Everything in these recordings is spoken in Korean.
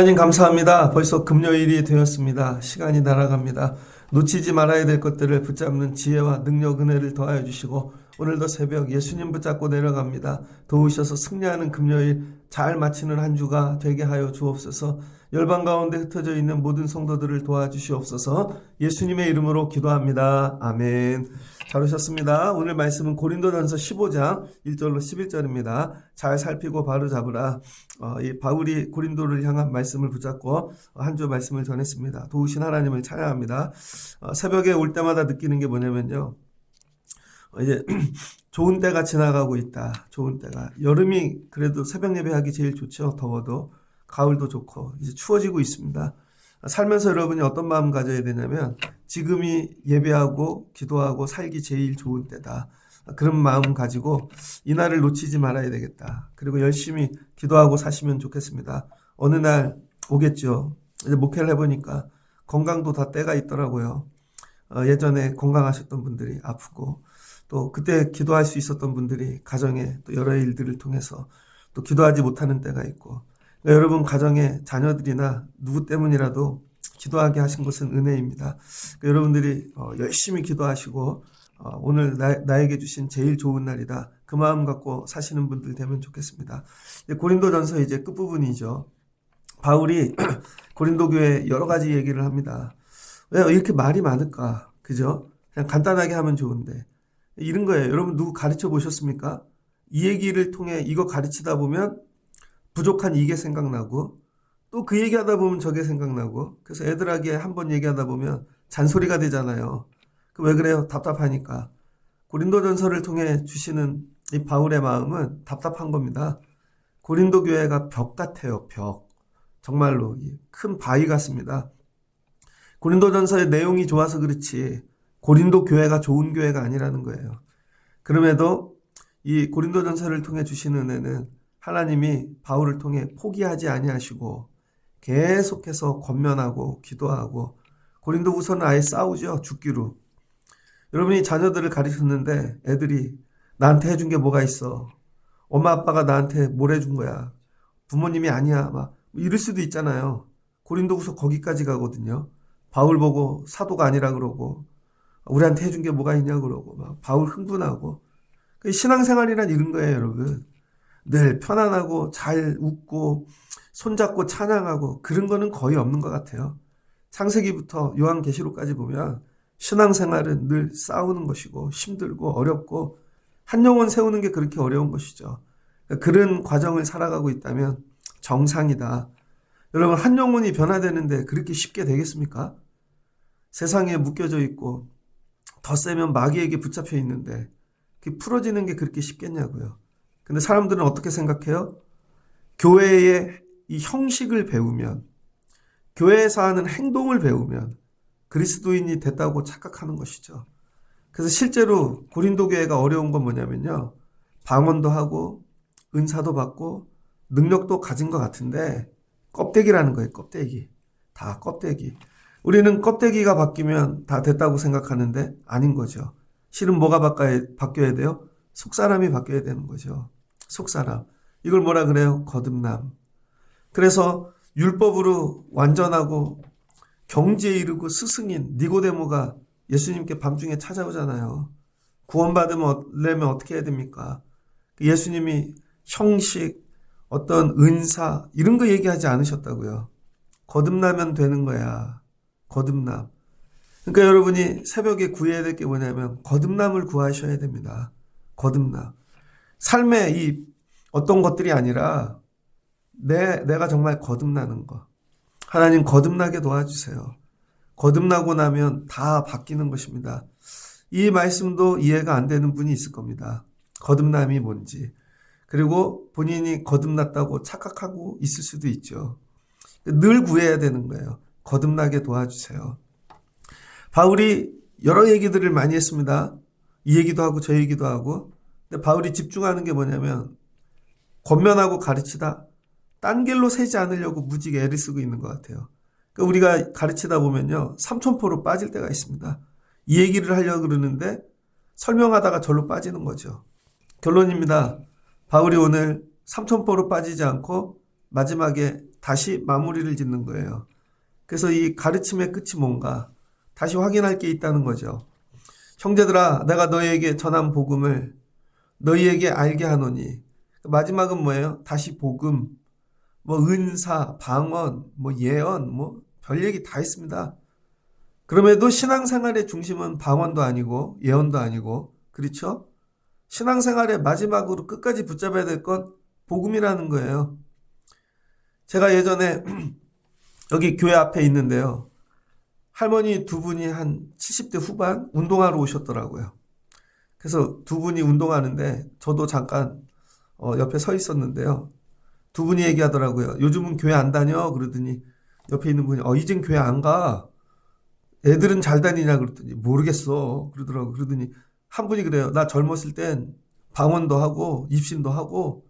하나님 감사합니다. 벌써 금요일이 되었습니다. 시간이 날아갑니다. 놓치지 말아야 될 것들을 붙잡는 지혜와 능력, 은혜를 더하여 주시고 오늘도 새벽 예수님 붙잡고 내려갑니다. 도우셔서 승리하는 금요일 잘 마치는 한 주가 되게 하여 주옵소서. 열방 가운데 흩어져 있는 모든 성도들을 도와주시옵소서. 예수님의 이름으로 기도합니다. 아멘. 잘 오셨습니다. 오늘 말씀은 고린도전서 15장 1절로 11절입니다. 잘 살피고 바로 잡으라. 이 바울이 고린도를 향한 말씀을 붙잡고 한 주 말씀을 전했습니다. 도우신 하나님을 찬양합니다. 새벽에 올 때마다 느끼는 게 뭐냐면요. 이제 좋은 때가 지나가고 있다. 좋은 때가. 여름이 그래도 새벽 예배하기 제일 좋죠. 더워도. 가을도 좋고 이제 추워지고 있습니다. 살면서 여러분이 어떤 마음 가져야 되냐면 지금이 예배하고 기도하고 살기 제일 좋은 때다. 그런 마음 가지고 이 날을 놓치지 말아야 되겠다. 그리고 열심히 기도하고 사시면 좋겠습니다. 어느 날 오겠죠. 이제 목회를 해보니까 건강도 다 때가 있더라고요. 예전에 건강하셨던 분들이 아프고 또 그때 기도할 수 있었던 분들이 가정에 또 여러 일들을 통해서 또 기도하지 못하는 때가 있고 그러니까 여러분 가정에 자녀들이나 누구 때문이라도 기도하게 하신 것은 은혜입니다. 그러니까 여러분들이 열심히 기도하시고 오늘 나에게 주신 제일 좋은 날이다. 그 마음 갖고 사시는 분들 되면 좋겠습니다. 고린도전서 이제 끝부분이죠. 바울이 고린도 교회에 여러 가지 얘기를 합니다. 왜 이렇게 말이 많을까? 그죠? 그냥 간단하게 하면 좋은데. 이런 거예요. 여러분 누구 가르쳐 보셨습니까? 이 얘기를 통해 이거 가르치다 보면 부족한 이게 생각나고 또 그 얘기하다 보면 저게 생각나고 그래서 애들에게 한번 얘기하다 보면 잔소리가 되잖아요. 왜 그래요? 답답하니까. 고린도전서를 통해 주시는 이 바울의 마음은 답답한 겁니다. 고린도 교회가 벽 같아요. 벽. 정말로 큰 바위 같습니다. 고린도전서의 내용이 좋아서 그렇지 고린도 교회가 좋은 교회가 아니라는 거예요. 그럼에도 이 고린도전서를 통해 주시는 은혜는 하나님이 바울을 통해 포기하지 아니하시고 계속해서 권면하고 기도하고 고린도후서는 아예 싸우죠. 죽기로. 여러분이 자녀들을 가르쳤는데 애들이 나한테 해준 게 뭐가 있어. 엄마 아빠가 나한테 뭘 해준 거야. 부모님이 아니야. 막 이럴 수도 있잖아요. 고린도후서 거기까지 가거든요. 바울 보고 사도가 아니라 그러고 우리한테 해준 게 뭐가 있냐 그러고 막 바울 흥분하고 신앙생활이란 이런 거예요. 여러분. 늘 편안하고 잘 웃고 손잡고 찬양하고 그런 거는 거의 없는 것 같아요. 창세기부터 요한계시록까지 보면 신앙생활은 늘 싸우는 것이고 힘들고 어렵고 한 영혼 세우는 게 그렇게 어려운 것이죠. 그런 과정을 살아가고 있다면 정상이다. 여러분 한 영혼이 변화되는데 그렇게 쉽게 되겠습니까? 세상에 묶여져 있고 더 세면 마귀에게 붙잡혀 있는데 풀어지는 게 그렇게 쉽겠냐고요. 근데 사람들은 어떻게 생각해요? 교회의 이 형식을 배우면, 교회에서 하는 행동을 배우면 그리스도인이 됐다고 착각하는 것이죠. 그래서 실제로 고린도 교회가 어려운 건 뭐냐면요. 방언도 하고 은사도 받고 능력도 가진 것 같은데 껍데기라는 거예요. 껍데기. 다 껍데기. 우리는 껍데기가 바뀌면 다 됐다고 생각하는데 아닌 거죠. 실은 뭐가 바뀌어야 돼요? 속사람이 바뀌어야 되는 거죠. 속사람. 이걸 뭐라 그래요? 거듭남. 그래서 율법으로 완전하고 경지에 이르고 스승인 니고데모가 예수님께 밤중에 찾아오잖아요. 구원받으려면 어떻게 해야 됩니까? 예수님이 형식, 어떤 은사 이런 거 얘기하지 않으셨다고요. 거듭나면 되는 거야. 거듭남. 그러니까 여러분이 새벽에 구해야 될 게 뭐냐면 거듭남을 구하셔야 됩니다. 거듭남. 삶의 이 어떤 것들이 아니라 내가 정말 거듭나는 거. 하나님 거듭나게 도와주세요. 거듭나고 나면 다 바뀌는 것입니다. 이 말씀도 이해가 안 되는 분이 있을 겁니다. 거듭남이 뭔지. 그리고 본인이 거듭났다고 착각하고 있을 수도 있죠. 늘 구해야 되는 거예요. 거듭나게 도와주세요. 바울이 여러 얘기들을 많이 했습니다. 이 얘기도 하고 저 얘기도 하고. 근데 바울이 집중하는 게 뭐냐면 권면하고 가르치다 딴 길로 새지 않으려고 무지개 애를 쓰고 있는 것 같아요. 그러니까 우리가 가르치다 보면요. 삼천포로 빠질 때가 있습니다. 이 얘기를 하려고 그러는데 설명하다가 절로 빠지는 거죠. 결론입니다. 바울이 오늘 삼천포로 빠지지 않고 마지막에 다시 마무리를 짓는 거예요. 그래서 이 가르침의 끝이 뭔가 다시 확인할 게 있다는 거죠. 형제들아, 내가 너희에게 전한 복음을 너희에게 알게 하노니. 마지막은 뭐예요? 다시 복음, 뭐 은사, 방언, 뭐 예언, 뭐 별 얘기 다 있습니다. 그럼에도 신앙생활의 중심은 방언도 아니고 예언도 아니고, 그렇죠? 신앙생활의 마지막으로 끝까지 붙잡아야 될 건 복음이라는 거예요. 제가 예전에 여기 교회 앞에 있는데요. 할머니 두 분이 한 70대 후반 운동하러 오셨더라고요. 그래서 두 분이 운동하는데 저도 잠깐 옆에 서 있었는데요. 두 분이 얘기하더라고요. 요즘은 교회 안 다녀? 그러더니 옆에 있는 분이 이젠 교회 안 가. 애들은 잘 다니냐? 그랬더니 모르겠어. 그러더라고요. 그러더니 한 분이 그래요. 나 젊었을 땐 방언도 하고 입신도 하고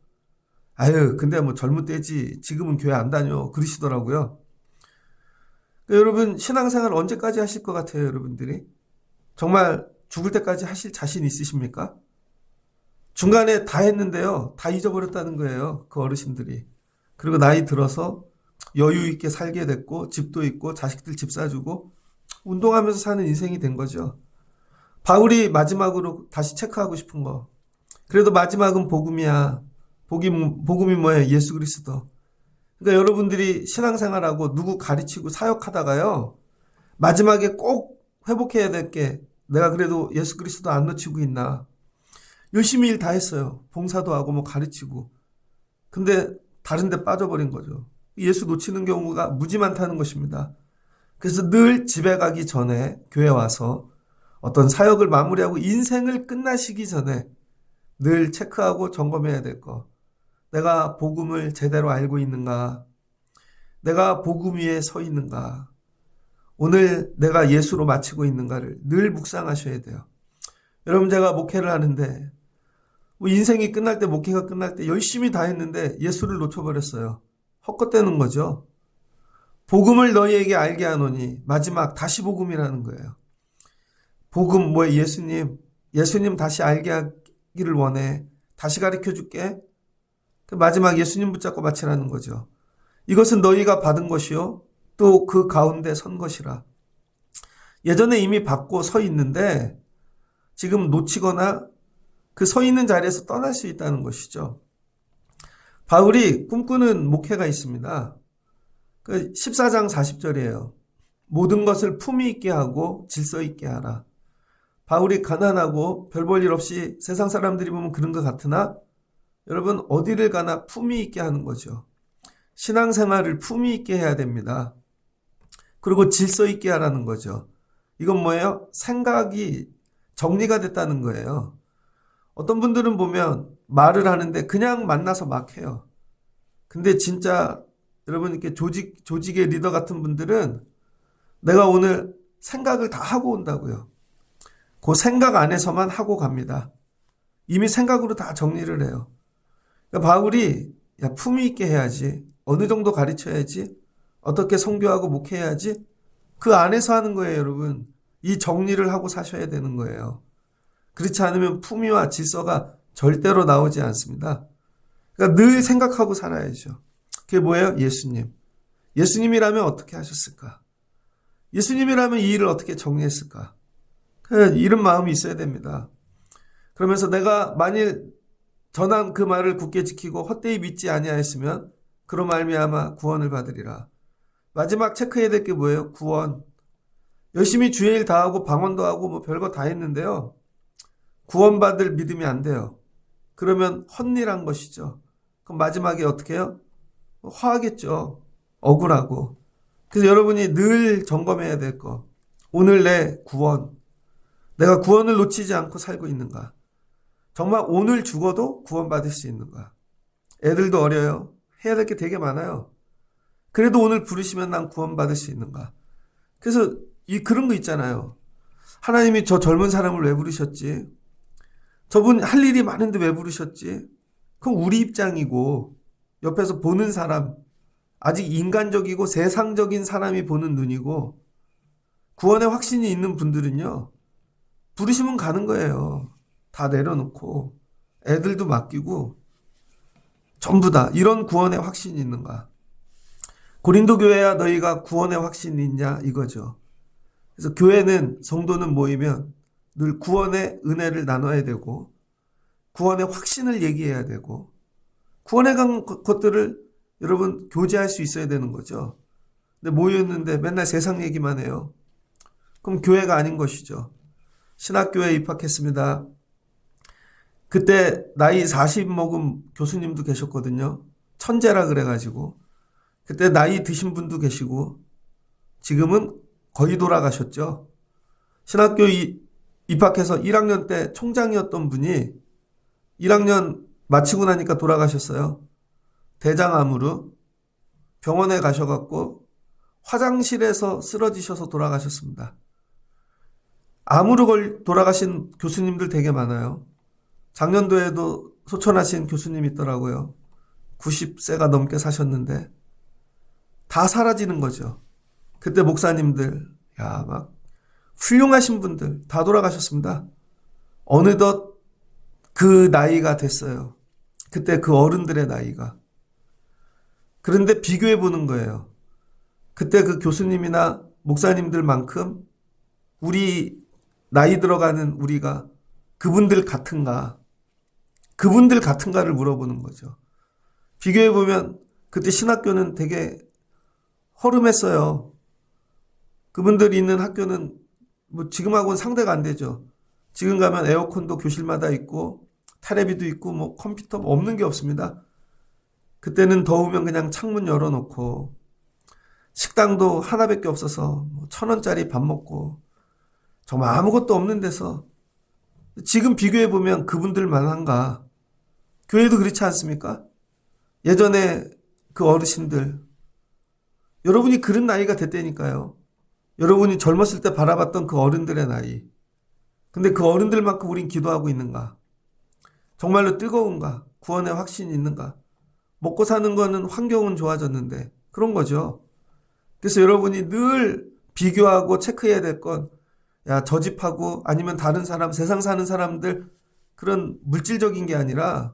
아유 근데 뭐 젊을 때지 지금은 교회 안 다녀. 그러시더라고요. 그러니까 여러분 신앙생활 언제까지 하실 것 같아요? 여러분들이 정말 죽을 때까지 하실 자신 있으십니까? 중간에 다 했는데요. 다 잊어버렸다는 거예요. 그 어르신들이. 그리고 나이 들어서 여유 있게 살게 됐고 집도 있고 자식들 집 사주고 운동하면서 사는 인생이 된 거죠. 바울이 마지막으로 다시 체크하고 싶은 거. 그래도 마지막은 복음이야. 복음이 뭐예요? 예수 그리스도. 그러니까 여러분들이 신앙생활하고 누구 가르치고 사역하다가요. 마지막에 꼭 회복해야 될 게 내가 그래도 예수 그리스도 안 놓치고 있나. 열심히 일 다 했어요. 봉사도 하고 뭐 가르치고. 근데 다른 데 빠져버린 거죠. 예수 놓치는 경우가 무지 많다는 것입니다. 그래서 늘 집에 가기 전에 교회 와서 어떤 사역을 마무리하고 인생을 끝나시기 전에 늘 체크하고 점검해야 될 거. 내가 복음을 제대로 알고 있는가? 내가 복음 위에 서 있는가? 오늘 내가 예수로 마치고 있는가를 늘 묵상하셔야 돼요. 여러분 제가 목회를 하는데 뭐 인생이 끝날 때 목회가 끝날 때 열심히 다 했는데 예수를 놓쳐버렸어요. 헛것대는 거죠. 복음을 너희에게 알게 하노니 마지막 다시 복음이라는 거예요. 복음 뭐예요? 예수님 다시 알게 하기를 원해. 다시 가르쳐 줄게. 마지막 예수님 붙잡고 마치라는 거죠. 이것은 너희가 받은 것이요 또 그 가운데 선 것이라. 예전에 이미 받고 서 있는데 지금 놓치거나 그 서 있는 자리에서 떠날 수 있다는 것이죠. 바울이 꿈꾸는 목회가 있습니다. 14장 40절이에요. 모든 것을 품위 있게 하고 질서 있게 하라. 바울이 가난하고 별 볼 일 없이 세상 사람들이 보면 그런 것 같으나 여러분 어디를 가나 품위 있게 하는 거죠. 신앙생활을 품위 있게 해야 됩니다. 그리고 질서 있게 하라는 거죠. 이건 뭐예요? 생각이 정리가 됐다는 거예요. 어떤 분들은 보면 말을 하는데 그냥 만나서 막 해요. 근데 진짜 여러분 이렇게 조직의 리더 같은 분들은 내가 오늘 생각을 다 하고 온다고요. 그 생각 안에서만 하고 갑니다. 이미 생각으로 다 정리를 해요. 그러니까 바울이 품위 있게 해야지. 어느 정도 가르쳐야지. 어떻게 선교하고 목회해야지. 그 안에서 하는 거예요, 여러분. 이 정리를 하고 사셔야 되는 거예요. 그렇지 않으면 품위와 질서가 절대로 나오지 않습니다. 그러니까 늘 생각하고 살아야죠. 그게 뭐예요? 예수님. 예수님이라면 어떻게 하셨을까? 예수님이라면 이 일을 어떻게 정리했을까? 이런 마음이 있어야 됩니다. 그러면서 내가 만일 전한 그 말을 굳게 지키고 헛되이 믿지 아니하였으면 그로 말미암아 구원을 받으리라. 마지막 체크해야 될 게 뭐예요? 구원. 열심히 주의 일 다 하고 방언도 하고 뭐 별거 다 했는데요. 구원받을 믿음이 안 돼요. 그러면 헛일한 것이죠. 그럼 마지막에 어떻게 해요? 화하겠죠. 억울하고. 그래서 여러분이 늘 점검해야 될 거. 오늘 내 구원. 내가 구원을 놓치지 않고 살고 있는가? 정말 오늘 죽어도 구원받을 수 있는가? 애들도 어려요. 해야 될 게 되게 많아요. 그래도 오늘 부르시면 난 구원받을 수 있는가? 그래서 그런 거 있잖아요. 하나님이 저 젊은 사람을 왜 부르셨지? 저분 할 일이 많은데 왜 부르셨지? 그럼 우리 입장이고 옆에서 보는 사람, 아직 인간적이고 세상적인 사람이 보는 눈이고 구원의 확신이 있는 분들은요. 부르시면 가는 거예요. 다 내려놓고 애들도 맡기고 전부 다 이런 구원의 확신이 있는가. 고린도 교회야 너희가 구원의 확신이 있냐 이거죠. 그래서 교회는 성도는 모이면 늘 구원의 은혜를 나눠야 되고 구원의 확신을 얘기해야 되고 구원에 관한 것들을 여러분 교제할 수 있어야 되는 거죠. 근데 모였는데 맨날 세상 얘기만 해요. 그럼 교회가 아닌 것이죠. 신학교에 입학했습니다. 그때 나이 40 먹은 교수님도 계셨거든요. 천재라 그래가지고 그때 나이 드신 분도 계시고 지금은 거의 돌아가셨죠. 신학교 입학해서 1학년 때 총장이었던 분이 1학년 마치고 나니까 돌아가셨어요. 대장암으로 병원에 가셔갖고 화장실에서 쓰러지셔서 돌아가셨습니다. 암으로 돌아가신 교수님들 되게 많아요. 작년도에도 소천하신 교수님 있더라고요. 90세가 넘게 사셨는데 다 사라지는 거죠. 그때 목사님들, 막 훌륭하신 분들 다 돌아가셨습니다. 어느덧 그 나이가 됐어요. 그때 그 어른들의 나이가. 그런데 비교해 보는 거예요. 그때 그 교수님이나 목사님들만큼 우리 나이 들어가는 우리가 그분들 같은가? 그분들 같은가를 물어보는 거죠. 비교해 보면 그때 신학교는 되게 허름했어요. 그분들이 있는 학교는 뭐 지금하고는 상대가 안 되죠. 지금 가면 에어컨도 교실마다 있고 테레비도 있고 뭐 컴퓨터 없는 게 없습니다. 그때는 더우면 그냥 창문 열어놓고 식당도 하나밖에 없어서 1,000원짜리 밥 먹고 정말 아무것도 없는 데서 지금 비교해 보면 그분들만 한가? 교회도 그렇지 않습니까? 예전에 그 어르신들 여러분이 그런 나이가 됐다니까요. 여러분이 젊었을 때 바라봤던 그 어른들의 나이. 근데 그 어른들만큼 우린 기도하고 있는가? 정말로 뜨거운가? 구원의 확신이 있는가? 먹고 사는 거는 환경은 좋아졌는데 그런 거죠. 그래서 여러분이 늘 비교하고 체크해야 될 건 저 집하고 아니면 다른 사람, 세상 사는 사람들 그런 물질적인 게 아니라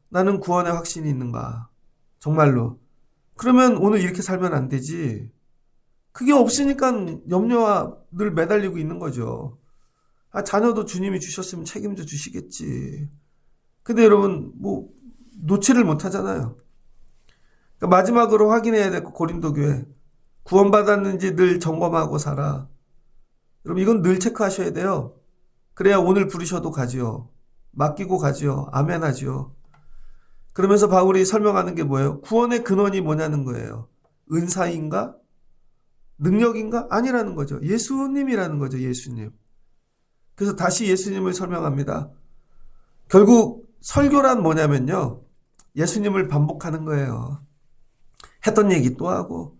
나는 구원의 확신이 있는가? 정말로. 그러면 오늘 이렇게 살면 안 되지. 그게 없으니까 염려와 늘 매달리고 있는 거죠. 자녀도 주님이 주셨으면 책임져 주시겠지. 근데 여러분 놓지를 못하잖아요. 그러니까 마지막으로 확인해야 될 거 고린도 교회. 구원받았는지 늘 점검하고 살아. 여러분 이건 늘 체크하셔야 돼요. 그래야 오늘 부르셔도 가지요. 맡기고 가지요. 아멘 하지요. 그러면서 바울이 설명하는 게 뭐예요? 구원의 근원이 뭐냐는 거예요. 은사인가? 능력인가? 아니라는 거죠. 예수님이라는 거죠. 예수님. 그래서 다시 예수님을 설명합니다. 결국 설교란 뭐냐면요. 예수님을 반복하는 거예요. 했던 얘기 또 하고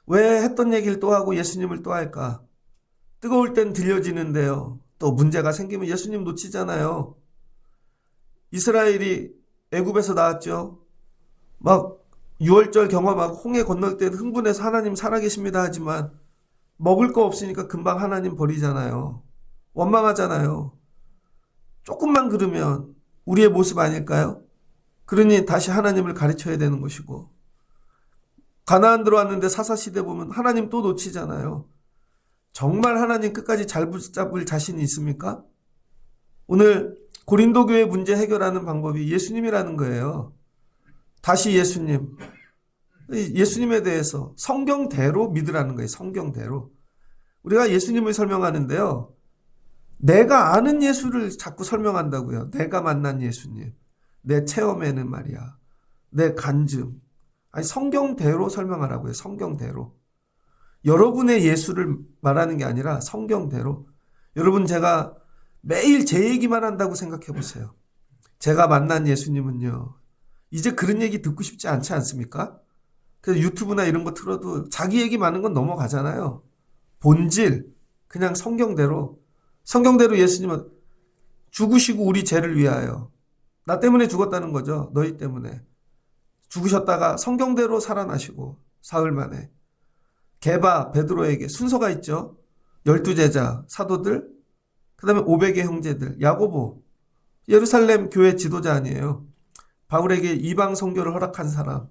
왜 했던 얘기를 또 하고 예수님을 또 할까? 뜨거울 땐 들려지는데요. 또 문제가 생기면 예수님 놓치잖아요. 이스라엘이 애굽에서 나왔죠. 막 6월절 경험하고 홍해 건널 때 흥분해서 하나님 살아계십니다 하지만 먹을 거 없으니까 금방 하나님 버리잖아요. 원망하잖아요. 조금만 그러면 우리의 모습 아닐까요? 그러니 다시 하나님을 가르쳐야 되는 것이고 가나안 들어왔는데 사사시대 보면 하나님 또 놓치잖아요. 정말 하나님 끝까지 잘 붙잡을 자신이 있습니까? 오늘 고린도 교회 문제 해결하는 방법이 예수님이라는 거예요. 다시 예수님. 예수님에 대해서 성경대로 믿으라는 거예요. 성경대로. 우리가 예수님을 설명하는데요. 내가 아는 예수를 자꾸 설명한다고요. 내가 만난 예수님. 내 체험에는 말이야. 내 간증. 아니 성경대로 설명하라고요. 성경대로. 여러분의 예수를 말하는 게 아니라 성경대로. 여러분 제가 매일 제 얘기만 한다고 생각해 보세요. 제가 만난 예수님은요. 이제 그런 얘기 듣고 싶지 않지 않습니까? 그래서 유튜브나 이런 거 틀어도 자기 얘기 많은 건 넘어가잖아요. 본질, 그냥 성경대로. 성경대로 예수님은 죽으시고 우리 죄를 위하여. 나 때문에 죽었다는 거죠. 너희 때문에. 죽으셨다가 성경대로 살아나시고 사흘 만에. 게바, 베드로에게 순서가 있죠. 12제자, 사도들, 그 다음에 500의 형제들, 야고보, 예루살렘 교회 지도자 아니에요. 바울에게 이방 선교를 허락한 사람,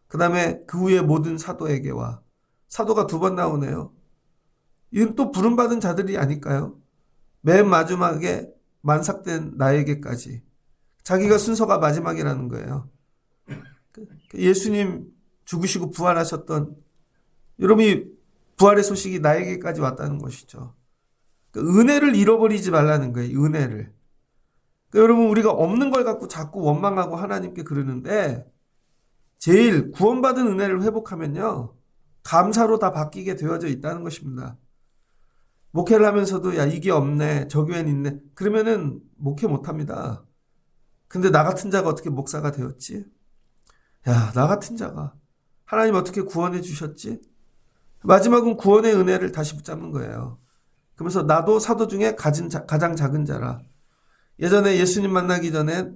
그 그 다음에 그 후에 모든 사도에게와, 사도가 2번 나오네요. 이건 또 부름받은 자들이 아닐까요? 맨 마지막에 만삭된 나에게까지. 자기가 순서가 마지막이라는 거예요. 예수님 죽으시고 부활하셨던, 여러분이 부활의 소식이 나에게까지 왔다는 것이죠. 은혜를 잃어버리지 말라는 거예요. 은혜를. 여러분, 우리가 없는 걸 갖고 자꾸 원망하고 하나님께 그러는데, 제일 구원받은 은혜를 회복하면요, 감사로 다 바뀌게 되어져 있다는 것입니다. 목회를 하면서도 야, 이게 없네, 저 교회는 있네, 그러면은 목회 못합니다. 근데 나 같은 자가 어떻게 목사가 되었지? 야, 나 같은 자가 하나님 어떻게 구원해 주셨지? 마지막은 구원의 은혜를 다시 붙잡는 거예요. 그러면서 나도 사도 중에 가장 작은 자라. 예전에 예수님 만나기 전에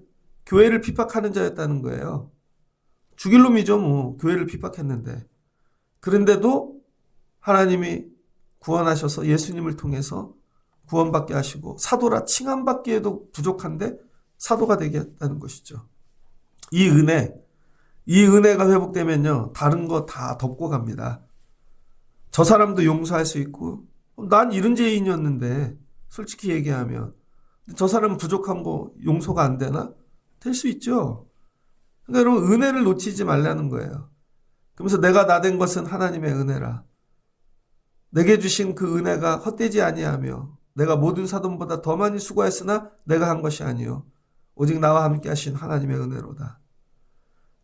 교회를 핍박하는 자였다는 거예요. 죽일 놈이죠, 뭐. 교회를 핍박했는데. 그런데도 하나님이 구원하셔서 예수님을 통해서 구원받게 하시고, 사도라 칭함받기에도 부족한데 사도가 되게 했다는 것이죠. 이 은혜가 회복되면요, 다른 거 다 덮고 갑니다. 저 사람도 용서할 수 있고, 난 이런 죄인이었는데, 솔직히 얘기하면 저 사람은 부족한 거 용서가 안 되나? 될 수 있죠. 그러니까 여러분, 은혜를 놓치지 말라는 거예요. 그러면서 내가 나된 것은 하나님의 은혜라. 내게 주신 그 은혜가 헛되지 아니하며 내가 모든 사돈보다 더 많이 수고했으나 내가 한 것이 아니요 오직 나와 함께 하신 하나님의 은혜로다.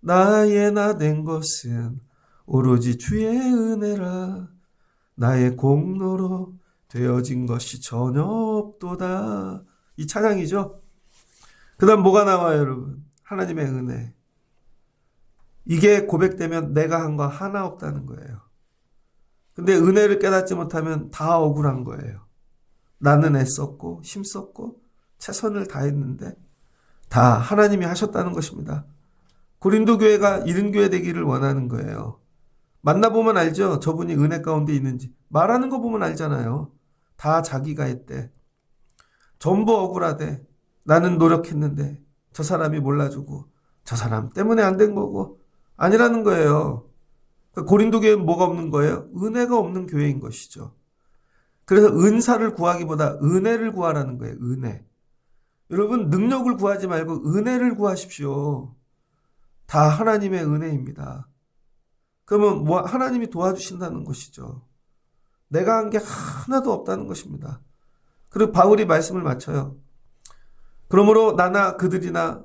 나의 나된 것은 오로지 주의 은혜라. 나의 공로로 되어진 것이 전혀 없도다. 이 찬양이죠. 그 다음 뭐가 나와요, 여러분? 하나님의 은혜. 이게 고백되면 내가 한 거 하나 없다는 거예요. 근데 은혜를 깨닫지 못하면 다 억울한 거예요. 나는 애썼고 힘썼고 최선을 다했는데 다 하나님이 하셨다는 것입니다. 고린도 교회가 이른 교회 되기를 원하는 거예요. 만나보면 알죠. 저분이 은혜 가운데 있는지. 말하는 거 보면 알잖아요. 다 자기가 했대. 전부 억울하대. 나는 노력했는데 저 사람이 몰라주고 저 사람 때문에 안 된 거고. 아니라는 거예요. 고린도 교회는 뭐가 없는 거예요? 은혜가 없는 교회인 것이죠. 그래서 은사를 구하기보다 은혜를 구하라는 거예요. 은혜. 여러분, 능력을 구하지 말고 은혜를 구하십시오. 다 하나님의 은혜입니다. 그러면 뭐 하나님이 도와주신다는 것이죠. 내가 한 게 하나도 없다는 것입니다. 그리고 바울이 말씀을 마쳐요. 그러므로 나나 그들이나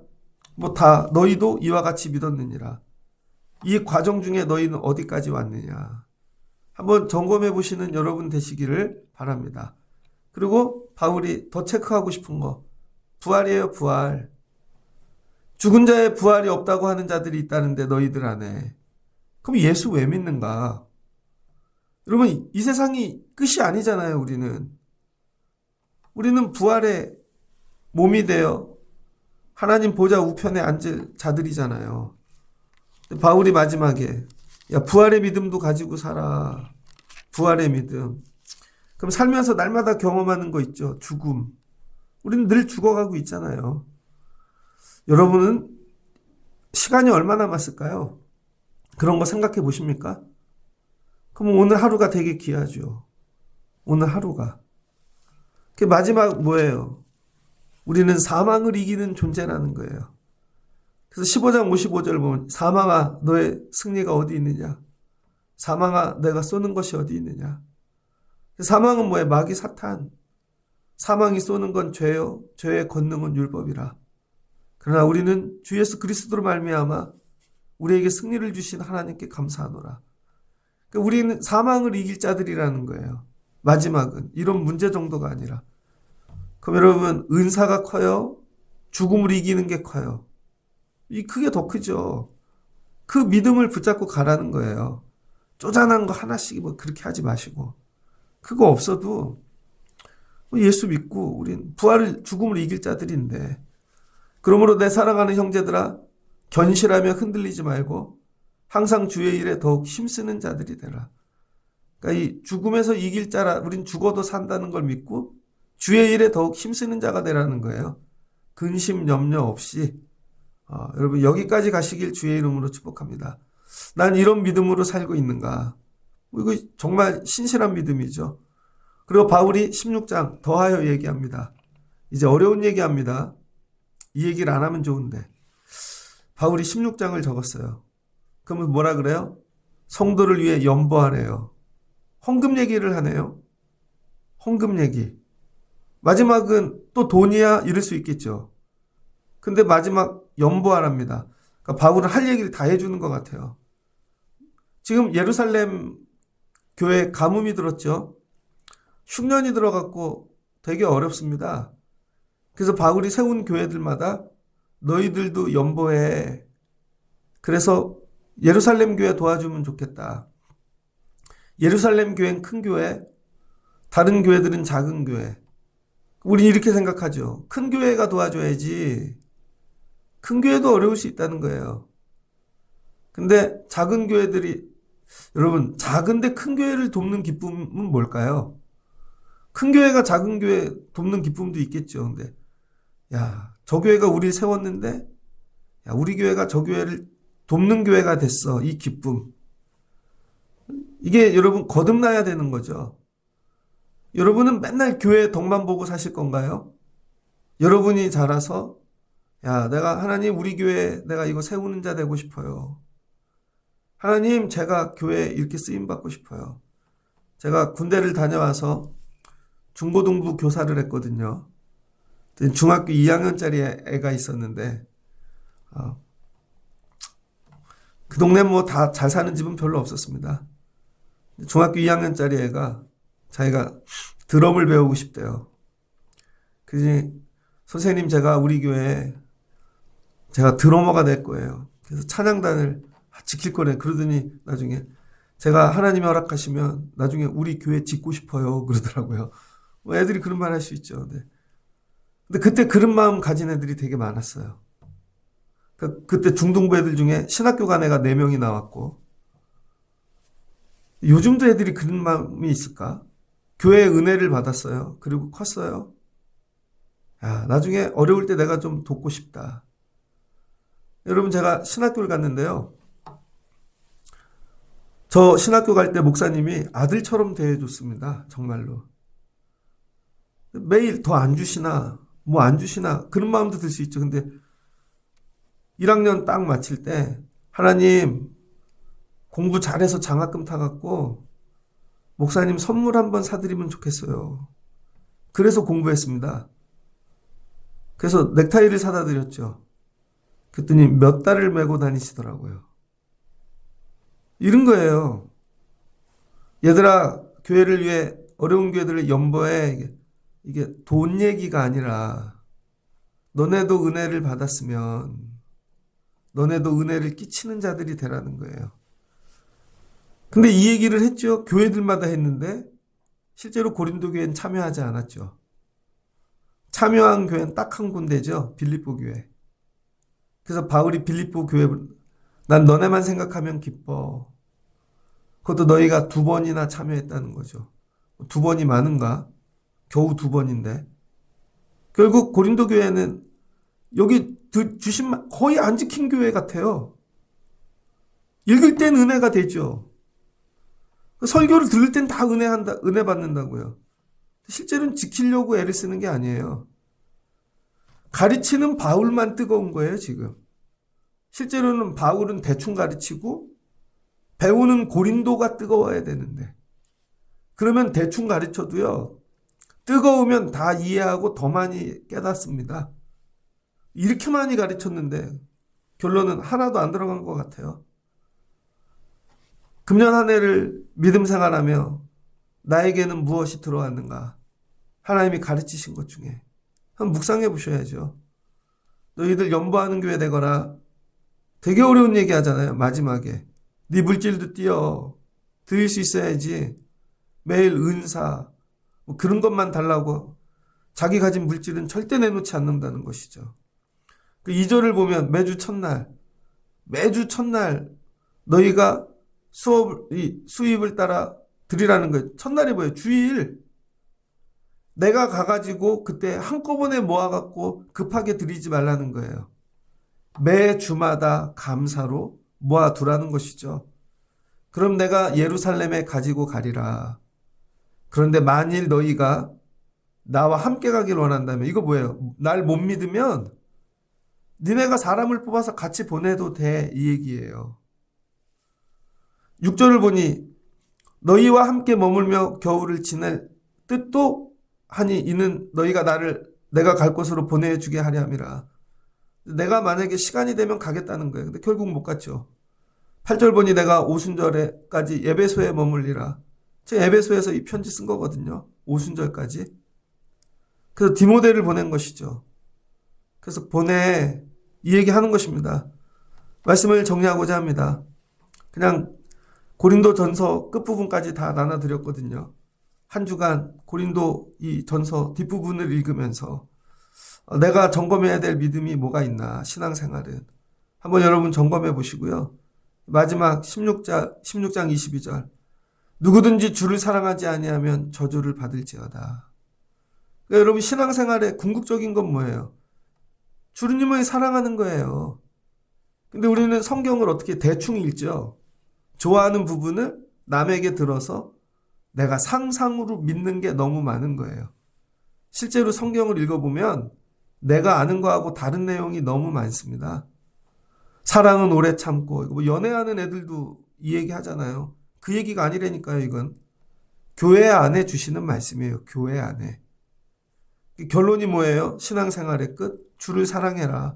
뭐 다 너희도 이와 같이 믿었느니라. 이 과정 중에 너희는 어디까지 왔느냐. 한번 점검해 보시는 여러분 되시기를 바랍니다. 그리고 바울이 더 체크하고 싶은 거. 부활이에요, 부활. 죽은 자의 부활이 없다고 하는 자들이 있다는데 너희들 안에. 그럼 예수 왜 믿는가? 여러분, 이 세상이 끝이 아니잖아요, 우리는. 우리는 부활의 몸이 되어 하나님 보좌 우편에 앉을 자들이잖아요. 바울이 마지막에 야, 부활의 믿음도 가지고 살아. 부활의 믿음. 그럼 살면서 날마다 경험하는 거 있죠. 죽음. 우리는 늘 죽어가고 있잖아요. 여러분은 시간이 얼마 남았을까요? 그런 거 생각해 보십니까? 그럼 오늘 하루가 되게 귀하죠. 오늘 하루가. 그 마지막 뭐예요? 우리는 사망을 이기는 존재라는 거예요. 그래서 15장 55절 보면 사망아 너의 승리가 어디 있느냐? 사망아 내가 쏘는 것이 어디 있느냐? 사망은 뭐예요? 마귀 사탄. 사망이 쏘는 건 죄요. 죄의 권능은 율법이라. 그러나 우리는 주 예수 그리스도로 말미암아 우리에게 승리를 주신 하나님께 감사하노라. 그러니까 우리는 사망을 이길 자들이라는 거예요. 마지막은 이런 문제 정도가 아니라. 그럼 여러분 은사가 커요? 죽음을 이기는 게 커요? 그게 더 크죠. 그 믿음을 붙잡고 가라는 거예요. 쪼잔한 거 하나씩 뭐 그렇게 하지 마시고. 그거 없어도 예수 믿고 우린 부활을 죽음을 이길 자들인데. 그러므로 내 사랑하는 형제들아 견실하며 흔들리지 말고 항상 주의 일에 더욱 힘쓰는 자들이 되라. 그러니까 이 죽음에서 이길 자라 우린 죽어도 산다는 걸 믿고 주의 일에 더욱 힘쓰는 자가 되라는 거예요. 근심 염려 없이 여러분 여기까지 가시길 주의 이름으로 축복합니다. 난 이런 믿음으로 살고 있는가? 이거 정말 신실한 믿음이죠. 그리고 바울이 16장 더하여 얘기합니다. 이제 어려운 얘기합니다. 이 얘기를 안 하면 좋은데. 바울이 16장을 적었어요. 그러면 뭐라 그래요? 성도를 위해 연보하래요. 헌금 얘기를 하네요. 헌금 얘기. 마지막은 또 돈이야? 이럴 수 있겠죠. 근데 마지막 연보하랍니다. 그러니까 바울은 할 얘기를 다 해주는 것 같아요. 지금 예루살렘 교회 가뭄이 들었죠. 흉년이 들어갔고 되게 어렵습니다. 그래서 바울이 세운 교회들마다 너희들도 연보해. 그래서 예루살렘 교회 도와주면 좋겠다. 예루살렘 교회는 큰 교회, 다른 교회들은 작은 교회. 우리 이렇게 생각하죠. 큰 교회가 도와줘야지. 큰 교회도 어려울 수 있다는 거예요. 근데 작은 교회들이, 여러분, 작은데 큰 교회를 돕는 기쁨은 뭘까요? 큰 교회가 작은 교회 돕는 기쁨도 있겠죠. 근데 야, 저 교회가 우리 세웠는데 야, 우리 교회가 저 교회를 돕는 교회가 됐어. 이 기쁨. 이게 여러분 거듭나야 되는 거죠. 여러분은 맨날 교회 덕만 보고 사실 건가요? 여러분이 자라서 야, 내가 하나님 우리 교회 내가 이거 세우는 자 되고 싶어요. 하나님 제가 교회에 이렇게 쓰임 받고 싶어요. 제가 군대를 다녀와서 중고등부 교사를 했거든요. 중학교 2학년짜리 애가 있었는데 그 동네 뭐 다 잘 사는 집은 별로 없었습니다. 중학교 2학년짜리 애가 자기가 드럼을 배우고 싶대요. 그래서 선생님 제가 우리 교회에 제가 드러머가 될 거예요. 그래서 찬양단을 지킬 거래. 그러더니 나중에 제가 하나님이 허락하시면 나중에 우리 교회 짓고 싶어요. 그러더라고요. 뭐 애들이 그런 말 할 수 있죠. 네. 근데 그때 그런 마음 가진 애들이 되게 많았어요. 그때 중등부 애들 중에 신학교 간 애가 4명이 나왔고, 요즘도 애들이 그런 마음이 있을까? 교회의 은혜를 받았어요. 그리고 컸어요. 야, 나중에 어려울 때 내가 좀 돕고 싶다. 여러분, 제가 신학교를 갔는데요. 저 신학교 갈 때 목사님이 아들처럼 대해줬습니다. 정말로. 매일 더 안 주시나, 뭐 안 주시나, 그런 마음도 들 수 있죠. 근데 1학년 딱 마칠 때, 하나님, 공부 잘해서 장학금 타갖고, 목사님 선물 한번 사드리면 좋겠어요. 그래서 공부했습니다. 그래서 넥타이를 사다 드렸죠. 그랬더니 몇 달을 메고 다니시더라고요. 이런 거예요. 얘들아, 교회를 위해 어려운 교회들을 연보해. 이게 돈 얘기가 아니라 너네도 은혜를 받았으면 너네도 은혜를 끼치는 자들이 되라는 거예요. 근데 이 얘기를 했죠. 교회들마다 했는데 실제로 고린도 교회는 참여하지 않았죠. 참여한 교회는 딱 한 군데죠. 빌립보 교회. 그래서 바울이 빌립보 교회, 난 너네만 생각하면 기뻐. 그것도 너희가 2번이나 참여했다는 거죠. 2번이 많은가? 겨우 2번인데. 결국 고린도 교회는 여기 주신 거의 안 지킨 교회 같아요. 읽을 땐 은혜가 되죠. 설교를 들을 땐 다 은혜 받는다고요. 실제로는 지키려고 애를 쓰는 게 아니에요. 가르치는 바울만 뜨거운 거예요, 지금. 실제로는 바울은 대충 가르치고 배우는 고린도가 뜨거워야 되는데. 그러면 대충 가르쳐도요, 뜨거우면 다 이해하고 더 많이 깨닫습니다. 이렇게 많이 가르쳤는데 결론은 하나도 안 들어간 것 같아요. 금년 한 해를 믿음 생활하며 나에게는 무엇이 들어왔는가? 하나님이 가르치신 것 중에 한번 묵상해 보셔야죠. 너희들 연보하는 교회 되거라. 되게 어려운 얘기 하잖아요. 마지막에 네 물질도 띄어 드릴 수 있어야지. 매일 은사 뭐 그런 것만 달라고 자기 가진 물질은 절대 내놓지 않는다는 것이죠. 그 2절을 보면 매주 첫날 너희가 수입을 따라 드리라는 거예요. 첫날이 뭐예요? 주일. 내가 가가지고 그때 한꺼번에 모아갖고 급하게 드리지 말라는 거예요. 매 주마다 감사로 모아두라는 것이죠. 그럼 내가 예루살렘에 가지고 가리라. 그런데 만일 너희가 나와 함께 가길 원한다면, 이거 뭐예요? 날 못 믿으면 니네가 사람을 뽑아서 같이 보내도 돼, 이 얘기예요. 6절을 보니 너희와 함께 머물며 겨울을 지낼 뜻도 하니 이는 너희가 내가 갈 곳으로 보내주게 하려 함이라. 내가 만약에 시간이 되면 가겠다는 거예요. 근데 결국 못 갔죠. 8절 보니 내가 오순절에까지 에베소에 머물리라. 제가 에베소에서 이 편지 쓴 거거든요. 오순절까지. 그래서 디모데를 보낸 것이죠. 그래서 이 얘기하는 것입니다. 말씀을 정리하고자 합니다. 그냥 고린도 전서 끝부분까지 다 나눠드렸거든요. 한 주간 고린도 이 전서 뒷부분을 읽으면서 내가 점검해야 될 믿음이 뭐가 있나, 신앙생활은. 한번 여러분 점검해 보시고요. 마지막 16장 22절. 누구든지 주를 사랑하지 아니하면 저주를 받을지어다. 그러니까 여러분 신앙생활의 궁극적인 건 뭐예요? 주님을 사랑하는 거예요. 근데 우리는 성경을 어떻게 대충 읽죠? 좋아하는 부분을 남에게 들어서 내가 상상으로 믿는 게 너무 많은 거예요. 실제로 성경을 읽어보면 내가 아는 거하고 다른 내용이 너무 많습니다. 사랑은 오래 참고, 뭐 연애하는 애들도 이 얘기 하잖아요. 그 얘기가 아니라니까요, 이건. 교회 안에 주시는 말씀이에요, 교회 안에. 결론이 뭐예요? 신앙생활의 끝? 주를 사랑해라.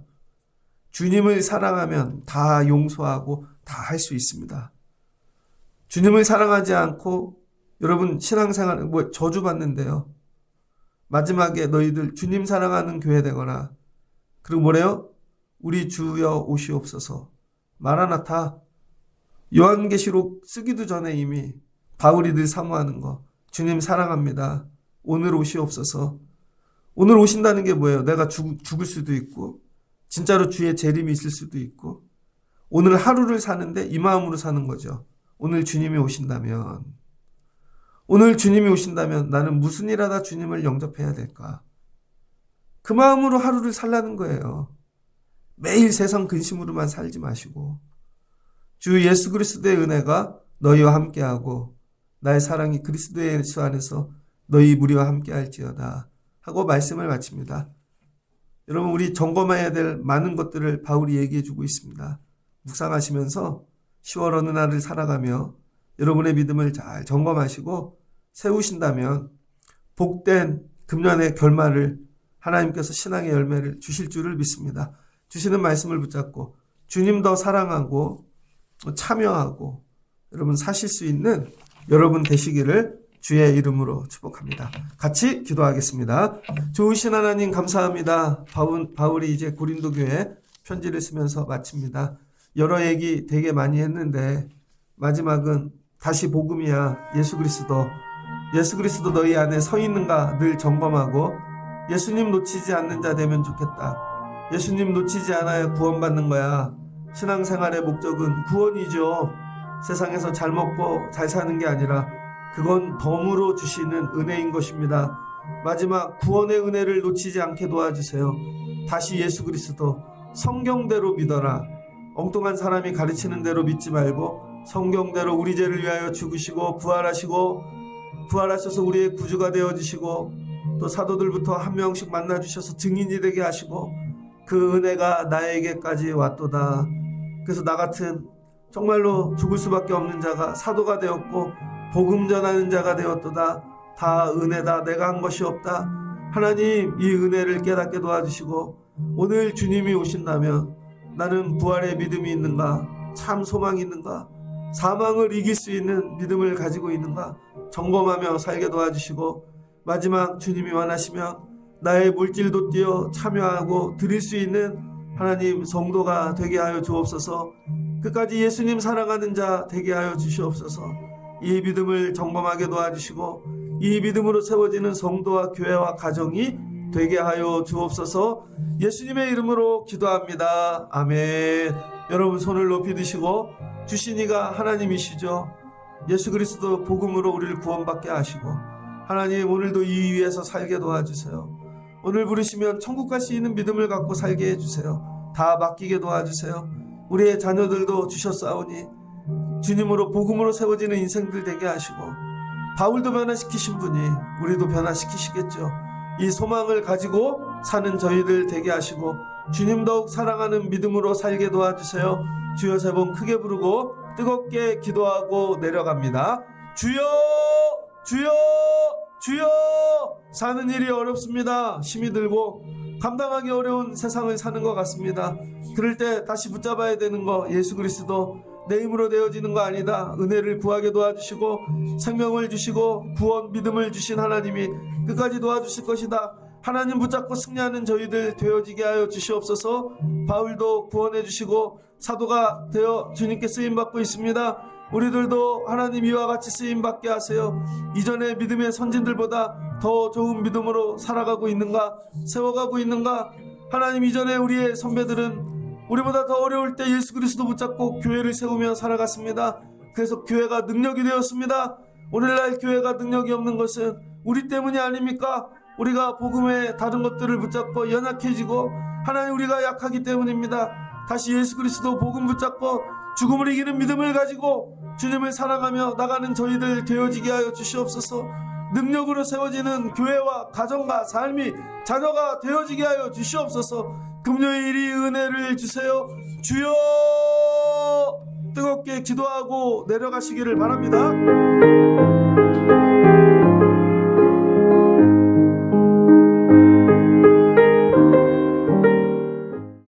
주님을 사랑하면 다 용서하고 다 할 수 있습니다. 주님을 사랑하지 않고 여러분 신앙생활 저주받는데요. 마지막에 너희들 주님 사랑하는 교회 되거나, 그리고 뭐래요? 우리 주여 오시옵소서. 마라나타. 요한계시록 쓰기도 전에 이미 바울이 늘 사모하는 거. 주님 사랑합니다. 오늘 오시옵소서. 오늘 오신다는 게 뭐예요? 내가 죽을 수도 있고 진짜로 주의 재림이 있을 수도 있고, 오늘 하루를 사는데 이 마음으로 사는 거죠. 오늘 주님이 오신다면 나는 무슨 일 하다 주님을 영접해야 될까? 그 마음으로 하루를 살라는 거예요. 매일 세상 근심으로만 살지 마시고, 주 예수 그리스도의 은혜가 너희와 함께하고 나의 사랑이 그리스도 예수 안에서 너희 무리와 함께할지어다 하고 말씀을 마칩니다. 여러분, 우리 점검해야 될 많은 것들을 바울이 얘기해주고 있습니다. 묵상하시면서 10월 어느 날을 살아가며 여러분의 믿음을 잘 점검하시고 세우신다면 복된 금년의 결말을 하나님께서 신앙의 열매를 주실 줄을 믿습니다. 주시는 말씀을 붙잡고 주님 더 사랑하고 참여하고 여러분 사실 수 있는 여러분 되시기를 주의 이름으로 축복합니다. 같이 기도하겠습니다. 좋으신 하나님 감사합니다. 바울이 이제 고린도 교회에 편지를 쓰면서 마칩니다. 여러 얘기 되게 많이 했는데 마지막은 다시 복음이야. 예수 그리스도 너희 안에 서 있는가 늘 점검하고 예수님 놓치지 않는 자 되면 좋겠다. 예수님 놓치지 않아야 구원받는 거야. 신앙생활의 목적은 구원이죠. 세상에서 잘 먹고 잘 사는 게 아니라 그건 덤으로 주시는 은혜인 것입니다. 마지막 구원의 은혜를 놓치지 않게 도와주세요. 다시 예수 그리스도 성경대로 믿어라. 엉뚱한 사람이 가르치는 대로 믿지 말고 성경대로 우리 죄를 위하여 죽으시고 부활하셔서 우리의 구주가 되어주시고 또 사도들부터 한 명씩 만나주셔서 증인이 되게 하시고 그 은혜가 나에게까지 왔도다. 그래서 나 같은 정말로 죽을 수밖에 없는 자가 사도가 되었고 복음 전하는 자가 되었도다. 다 은혜다. 내가 한 것이 없다. 하나님, 이 은혜를 깨닫게 도와주시고 오늘 주님이 오신다면 나는 부활의 믿음이 있는가? 참 소망이 있는가? 사망을 이길 수 있는 믿음을 가지고 있는가? 점검하며 살게 도와주시고 마지막 주님이 원하시면 나의 물길도 뛰어 참여하고 드릴 수 있는 하나님 성도가 되게 하여 주옵소서. 끝까지 예수님 사랑하는 자 되게 하여 주시옵소서. 이 믿음을 점검하게 도와주시고 이 믿음으로 세워지는 성도와 교회와 가정이 되게 하여 주옵소서. 예수님의 이름으로 기도합니다. 아멘. 여러분 손을 높이 드시고 주신 이가 하나님이시죠. 예수 그리스도 복음으로 우리를 구원받게 하시고 하나님 오늘도 이 위에서 살게 도와주세요. 오늘 부르시면 천국 갈 수 있는 믿음을 갖고 살게 해주세요. 다 맡기게 도와주세요. 우리의 자녀들도 주셨사오니 주님으로 복음으로 세워지는 인생들 되게 하시고 바울도 변화시키신 분이 우리도 변화시키시겠죠. 이 소망을 가지고 사는 저희들 되게 하시고 주님 더욱 사랑하는 믿음으로 살게 도와주세요. 주여 세 번 크게 부르고 뜨겁게 기도하고 내려갑니다. 주여 주여 주여. 사는 일이 어렵습니다. 힘이 들고 감당하기 어려운 세상을 사는 것 같습니다. 그럴 때 다시 붙잡아야 되는 거, 예수 그리스도 내 힘으로 되어지는 거 아니다. 은혜를 구하게 도와주시고 생명을 주시고 구원 믿음을 주신 하나님이 끝까지 도와주실 것이다. 하나님 붙잡고 승리하는 저희들 되어지게 하여 주시옵소서. 바울도 구원해 주시고 사도가 되어 주님께 쓰임받고 있습니다. 우리들도 하나님 이와 같이 쓰임받게 하세요. 이전의 믿음의 선진들보다 더 좋은 믿음으로 살아가고 있는가, 세워가고 있는가. 하나님, 이전에 우리의 선배들은 우리보다 더 어려울 때 예수 그리스도 붙잡고 교회를 세우며 살아갔습니다. 그래서 교회가 능력이 되었습니다. 오늘날 교회가 능력이 없는 것은 우리 때문이 아닙니까? 우리가 복음의 다른 것들을 붙잡고 연약해지고 하나님, 우리가 약하기 때문입니다. 다시 예수 그리스도 복음 붙잡고 죽음을 이기는 믿음을 가지고 주님을 사랑하며 나가는 저희들 되어지게 하여 주시옵소서. 능력으로 세워지는 교회와 가정과 삶이 자녀가 되어지게 하여 주시옵소서. 금요일이 은혜를 주세요. 주여. 뜨겁게 기도하고 내려가시기를 바랍니다.